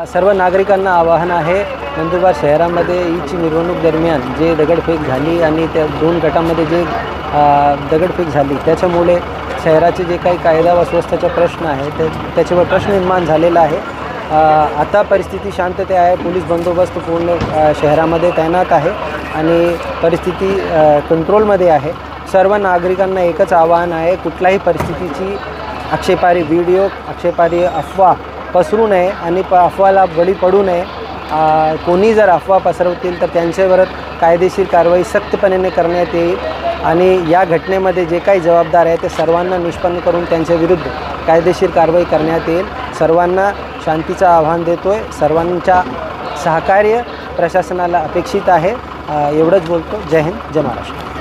सर्व नागरिकांना आवाहन आहे, नंदुरबार शहरामध्ये ईदची मिरवणूक दरम्यान जे दगडफेक झाली आणि त्या 2 गटामध्ये जे दगडफेक झाली त्याच्यामुळे शहराचे जे काही कायदा व सुव्यवस्थेचा प्रश्न आहे त्याच्यावर प्रश्न निर्माण झालेला आहे। आता परिस्थिती शांतता आहे, पोलीस बंदोबस्त पूर्ण शहरामध्ये तैनात आहे आणि परिस्थिती कंट्रोलमध्ये आहे। सर्व नागरिकांना एकच आवाहन आहे, कुठल्याही परिस्थितीची आक्षेपार्ह व्हिडिओ, आक्षेपार्ह अफवा पसरू नये आणि अफवाला बळी पडू नये। कोणी जर अफवा पसरवतील तर त्यांच्यावर कायदेशीर कारवाई सख्तपणे करण्यात येईल आणि या घटनेमध्ये जे काही जबाबदार आहे ते सर्वांना निष्पन्न करून त्यांच्या विरुद्ध कायदेशीर कारवाई करण्यात येईल। सर्वांना शांतीचं आव्हान देतोय, सर्वांच्या सहकार्य प्रशासनाला अपेक्षित आहे। एवढंच बोलतो। जय हिंद, जय महाराष्ट्र।